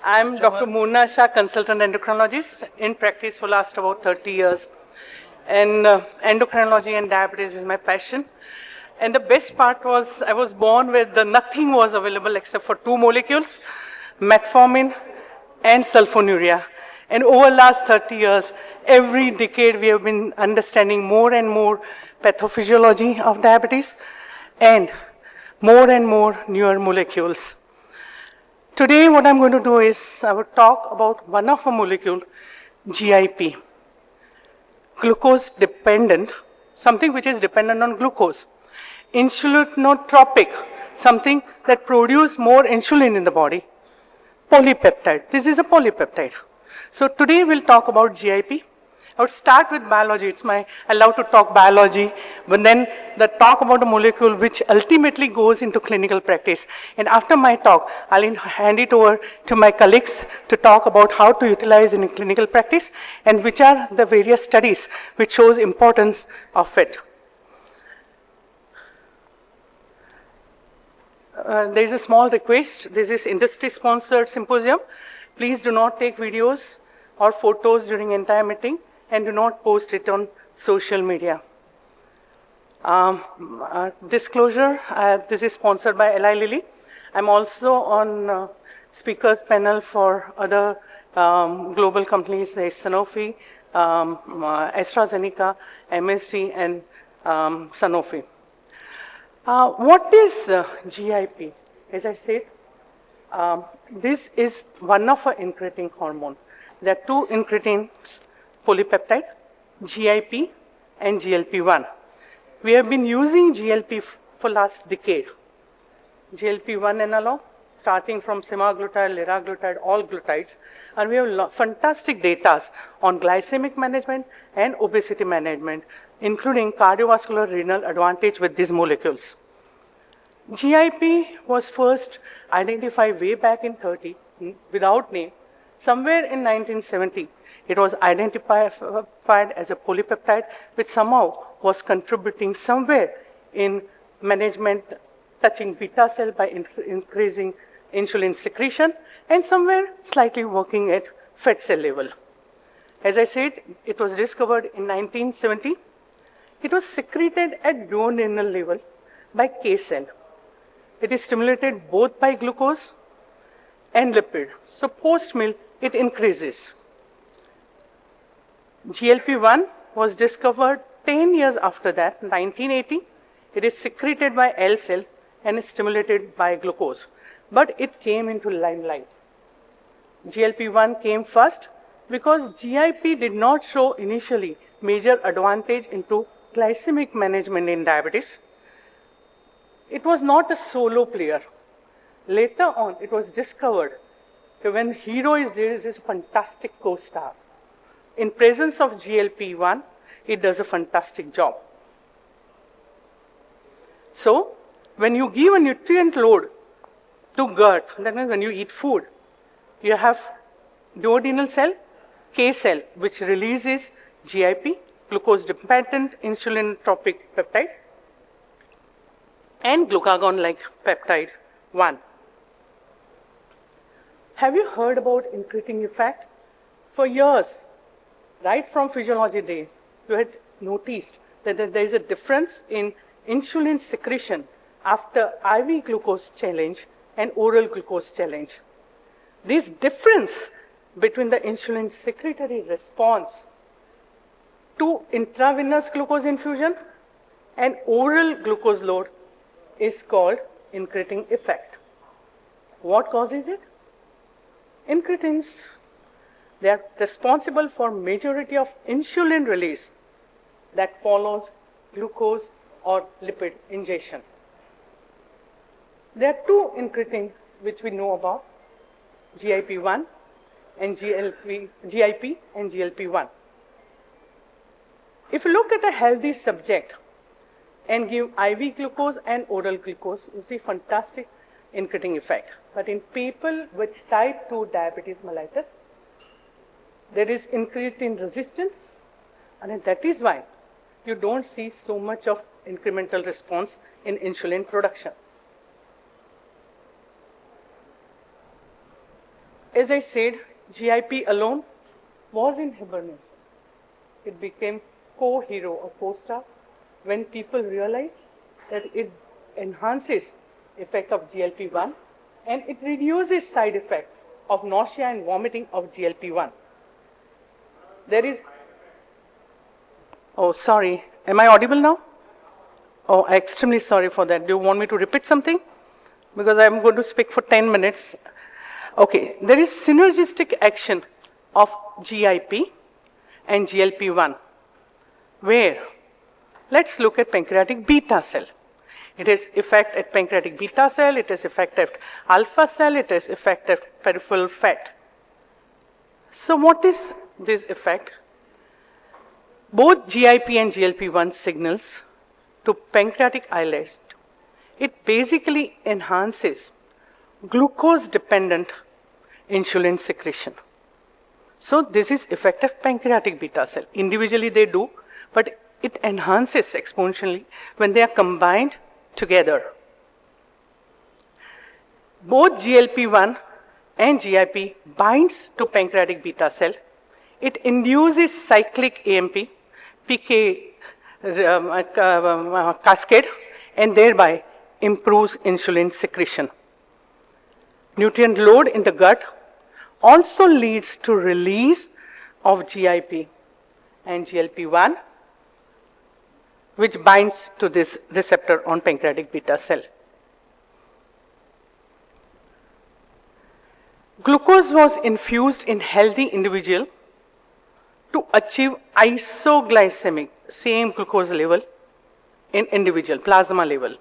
I'm Dr. Moona Shah, consultant endocrinologist, in practice for last about 30 years. And endocrinology and diabetes is my passion. And the best part was I was born with nothing was available except for two molecules, metformin and sulfonylurea. And over the last 30 years, every decade we have been understanding more and more pathophysiology of diabetes and more newer molecules. Today, what I'm going to do is I will talk about one of a molecule, GIP, glucose dependent, something which is dependent on glucose. Insulinotropic, something that produces more insulin in the body. Polypeptide, this is a polypeptide. So today we'll talk about GIP. I would start with biology. I love to talk biology, but then talk about a molecule which ultimately goes into clinical practice. And after my talk, I'll hand it over to my colleagues to talk about how to utilize in clinical practice and which are the various studies which shows importance of it. There is a small request. This is industry-sponsored symposium. Please do not take videos or photos during entire meeting, and do not post it on social media. Disclosure, this is sponsored by Eli Lilly. I'm also on speakers panel for other global companies, like Sanofi, AstraZeneca, MSD, and Sanofi. What is GIP? As I said, this is one of our incretin hormone. There are two incretins, polypeptide, GIP and GLP-1. We have been using GLP for last decade. GLP-1 analog, starting from semaglutide, liraglutide, all glutides, and we have fantastic data on glycemic management and obesity management, including cardiovascular renal advantage with these molecules. GIP was first identified way back in 30, without name, somewhere in 1970. It was identified as a polypeptide, which somehow was contributing somewhere in management touching beta cell by increasing insulin secretion, and somewhere slightly working at fat cell level. As I said, it was discovered in 1970. It was secreted at duodenal level by K cell. It is stimulated both by glucose and lipid. So post-meal, it increases. GLP-1 was discovered 10 years after that, 1980. It is secreted by L cell and is stimulated by glucose. But it came into limelight. GLP-1 came first because GIP did not show initially major advantage into glycemic management in diabetes. It was not a solo player. Later on, it was discovered that when hero is there, is this fantastic co-star. In presence of GLP-1, it does a fantastic job. So, when you give a nutrient load to gut, that means when you eat food, you have duodenal cell, K cell, which releases GIP, glucose-dependent insulinotropic peptide, and glucagon-like peptide 1. Have you heard about incretin effect? For years, right from physiology days, you had noticed that there is a difference in insulin secretion after IV glucose challenge and oral glucose challenge. This difference between the insulin secretory response to intravenous glucose infusion and oral glucose load is called incretin effect. What causes it? Incretins, they are responsible for majority of insulin release that follows glucose or lipid ingestion. There are two incretins which we know about, GIP-1 and GIP and GLP-1. If you look at a healthy subject and give IV glucose and oral glucose, you see fantastic incretin effect. But in people with type 2 diabetes mellitus, there is incretin resistance, and that is why you don't see so much of incremental response in insulin production. as I said, GIP alone was in hibernation. It became co-hero or co-star when people realized that it enhances effect of GLP-1 and it reduces side effect of nausea and vomiting of GLP-1. There is, oh sorry, am I audible now? Oh, I'm extremely sorry for that. Do you want me to repeat something? Because I'm going to speak for 10 minutes. Okay, there is synergistic action of GIP and GLP-1, where let's look at pancreatic beta cell. It has effect at pancreatic beta cell, it has effect at alpha cell, it has effect at peripheral fat. So what is this effect? Both GIP and GLP-1 signals to pancreatic islets. It basically enhances glucose-dependent insulin secretion. So this is effect of pancreatic beta cell. Individually they do, but it enhances exponentially when they are combined together. Both GLP-1 and GIP binds to pancreatic beta cell. It induces cyclic AMP, PK cascade, and thereby improves insulin secretion. Nutrient load in the gut also leads to release of GIP and GLP-1, which binds to this receptor on pancreatic beta cell. Glucose was infused in healthy individual to achieve isoglycemic, same glucose level in individual, plasma level.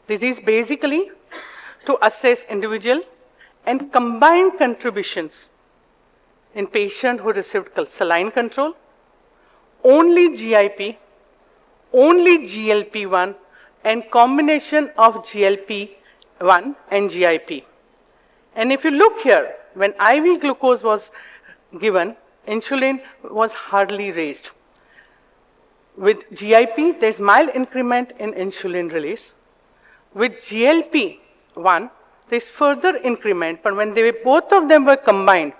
This is basically to assess individual and combine contributions in patient who received saline control, only GIP, only GLP-1, and combination of GLP-1 and GIP. And if you look here, when IV glucose was given, insulin was hardly raised. With GIP, there's mild increment in insulin release. With GLP-1, there's further increment, but when both of them were combined,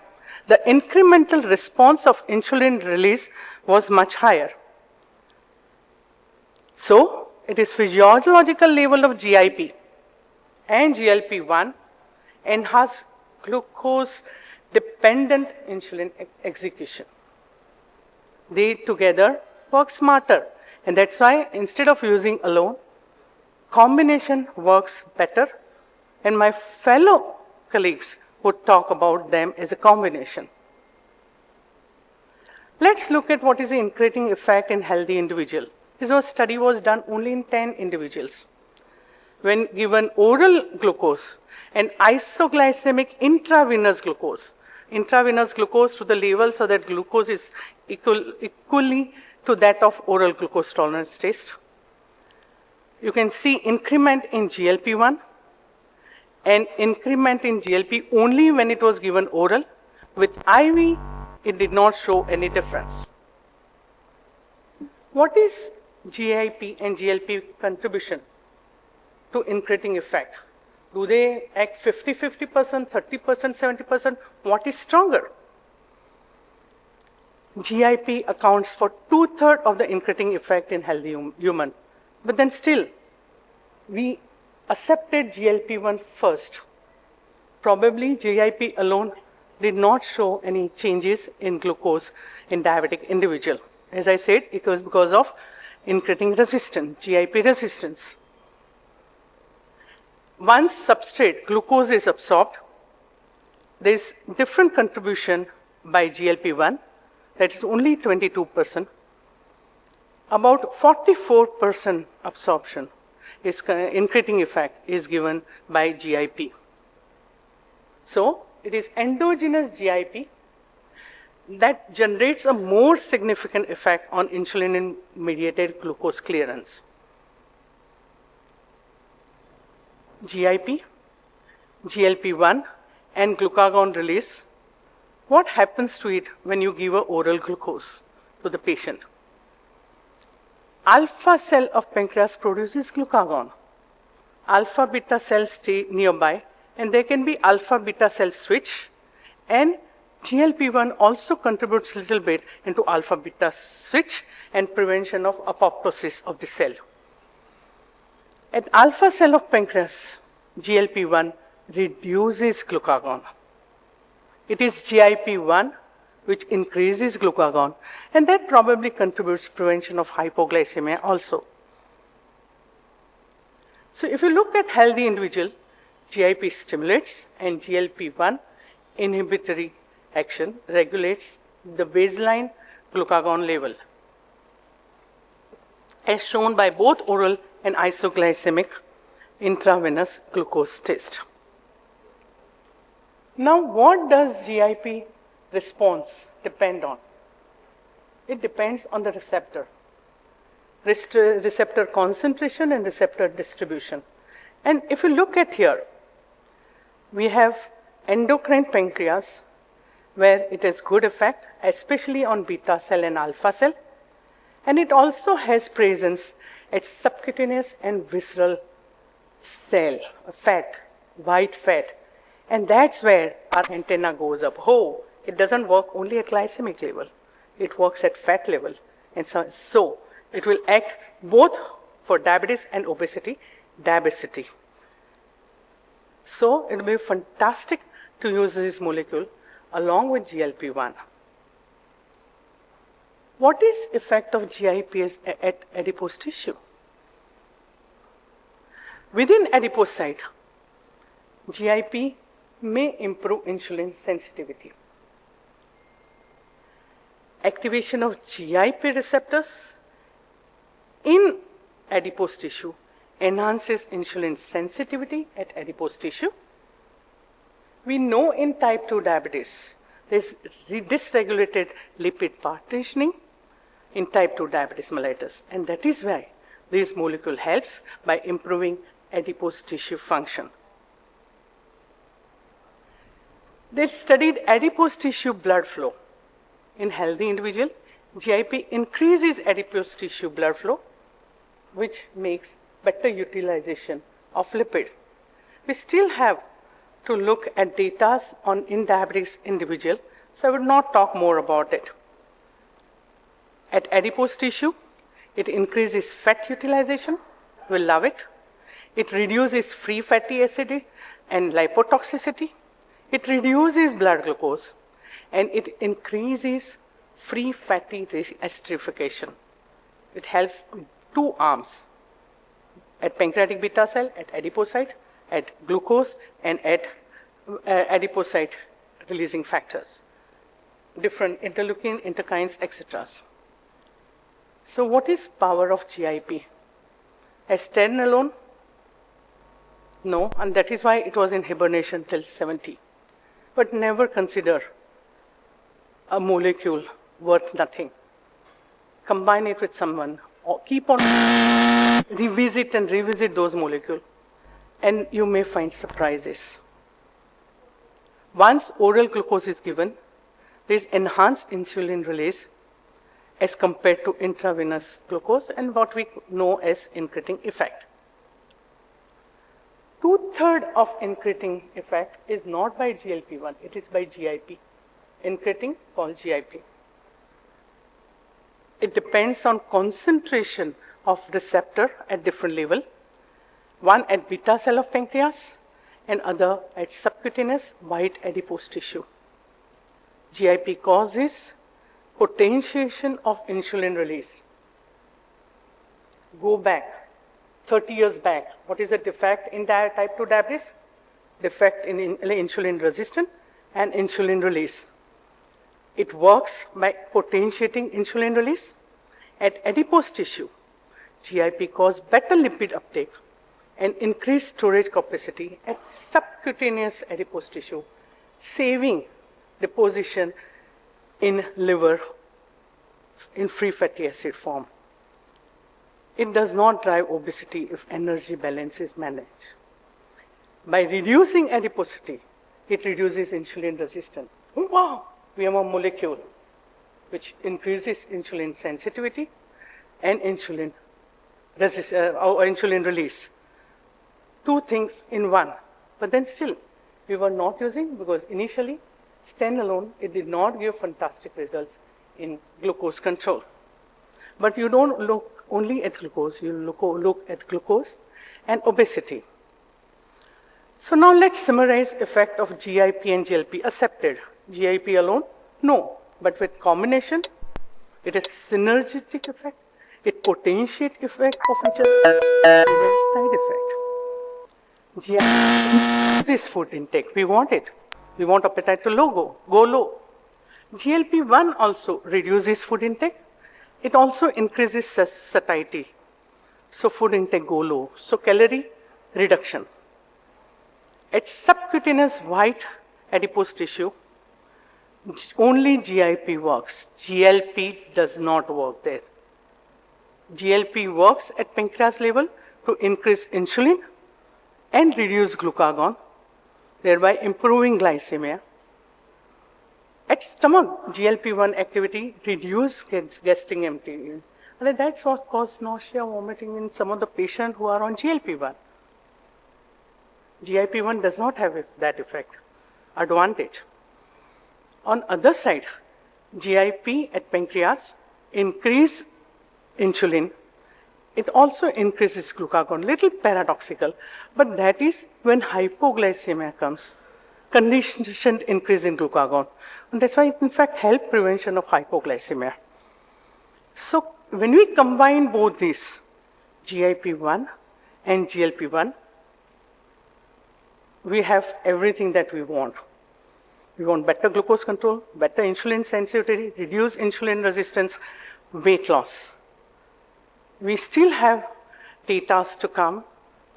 the incremental response of insulin release was much higher. So, it is physiological level of GIP and GLP-1 enhance glucose-dependent insulin execution. They together work smarter, and that's why instead of using alone, combination works better, and my fellow colleagues would talk about them as a combination. Let's look at what is the incretin effect in healthy individual. This study was done only in 10 individuals. When given oral glucose and isoglycemic intravenous glucose to the level so that glucose is equally to that of oral glucose tolerance test. You can see increment in GLP-1 and increment in GLP only when it was given oral. With IV, it did not show any difference. What is GIP and GLP contribution to incretin effect? Do they act 50-50%, 30%, 70%? What is stronger? GIP accounts for 2/3 of the incretin effect in healthy human. But then still, we accepted GLP-1 first. Probably GIP alone did not show any changes in glucose in diabetic individual. As I said, it was because of incretin resistance, GIP resistance. Once substrate glucose is absorbed, there is different contribution by GLP-1, that is only 22%. About 44% absorption is incretin effect is given by GIP. So it is endogenous GIP that generates a more significant effect on insulin-mediated glucose clearance. GIP, GLP-1, and glucagon release. What happens to it when you give an oral glucose to the patient? Alpha cell of pancreas produces glucagon. Alpha beta cells stay nearby, and there can be alpha beta cell switch And GLP-1 also contributes a little bit into alpha-beta switch and prevention of apoptosis of the cell. At alpha cell of pancreas, GLP-1 reduces glucagon. It is GIP-1 which increases glucagon, and that probably contributes prevention of hypoglycemia also. So if you look at healthy individual, GIP stimulates and GLP-1 inhibitory action regulates the baseline glucagon level, as shown by both oral and isoglycemic intravenous glucose test. Now, what does GIP response depend on? It depends on the receptor. Receptor concentration and receptor distribution. And if you look at here, we have endocrine pancreas, where it has good effect, especially on beta cell and alpha cell. And it also has presence at subcutaneous and visceral cell, fat, white fat. And that's where our antenna goes up. Oh, it doesn't work only at glycemic level. It works at fat level. And so it will act both for diabetes and obesity, diabesity. So it will be fantastic to use this molecule along with GLP-1. What is effect of GIP at adipose tissue? Within adipocyte, GIP may improve insulin sensitivity. Activation of GIP receptors in adipose tissue enhances insulin sensitivity at adipose tissue. We know in type 2 diabetes, there is dysregulated lipid partitioning in type 2 diabetes mellitus, and that is why this molecule helps by improving adipose tissue function. They studied adipose tissue blood flow. In healthy individual, GIP increases adipose tissue blood flow, which makes better utilization of lipid. We still have to look at data on in diabetes individual, so I will not talk more about it. At adipose tissue, it increases fat utilization. We love it. It reduces free fatty acid and lipotoxicity. It reduces blood glucose, and it increases free fatty esterification. It helps two arms, at pancreatic beta cell, at adipocyte, at glucose, and at adipocyte releasing factors, different interleukin, interkines, etc. So what is power of GIP? As standalone? No, and that is why it was in hibernation till 70. But never consider a molecule worth nothing. Combine it with someone, or keep on revisit and revisit those molecules, and you may find surprises. Once oral glucose is given, there is enhanced insulin release as compared to intravenous glucose and what we know as incretin effect. 2/3 of incretin effect is not by GLP-1, it is by GIP. Incretin called GIP. It depends on concentration of receptor at different level, one at beta cell of pancreas and other at subcutaneous white adipose tissue. GIP causes potentiation of insulin release. Go back 30 years back. What is the defect in type 2 diabetes? Defect in insulin resistance and insulin release. It works by potentiating insulin release. At adipose tissue, GIP causes better lipid uptake and increased storage capacity at subcutaneous adipose tissue, saving deposition in liver in free fatty acid form. It does not drive obesity if energy balance is managed. By reducing adiposity, it reduces insulin resistance. Wow! We have a molecule which increases insulin sensitivity and insulin release. Two things in one. But then still, we were not using because initially Standalone, it did not give fantastic results in glucose control. But you don't look only at glucose, you look at glucose and obesity. So now let's summarize effect of GIP and GLP. Accepted. GIP alone? No. But with combination, it is synergistic effect, it potentiate effect of each other, prevents side effect. GIP is food intake. We want it. We want appetite to go low. GLP-1 also reduces food intake. It also increases satiety. So food intake go low. So calorie reduction. At subcutaneous white adipose tissue, only GIP works. GLP does not work there. GLP works at pancreas level to increase insulin and reduce glucagon, thereby improving glycemia. At stomach, GLP-1 activity reduces gastric emptying. And that's what causes nausea, vomiting in some of the patients who are on GLP-1. GIP-1 does not have that effect, advantage. On other side, GIP at pancreas increase insulin. It also increases glucagon, little paradoxical, but that is when hypoglycemia comes, conditioned increase in glucagon. And that's why it in fact helps prevention of hypoglycemia. So when we combine both these, GIP-1 and GLP-1, we have everything that we want. We want better glucose control, better insulin sensitivity, reduce insulin resistance, weight loss. We still have data to come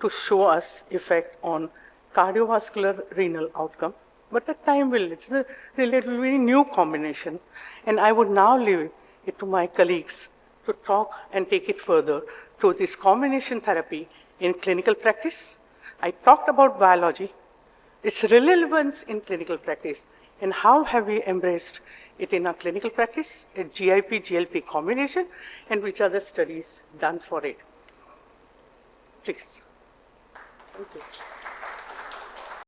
to show us effect on cardiovascular renal outcome, but the time will, it's a relatively new combination. And I would now leave it to my colleagues to talk and take it further to this combination therapy in clinical practice. I talked about biology, its relevance in clinical practice, and how have we embraced it in our clinical practice, a GIP-GLP combination, and which are the studies done for it. Please. Thank you.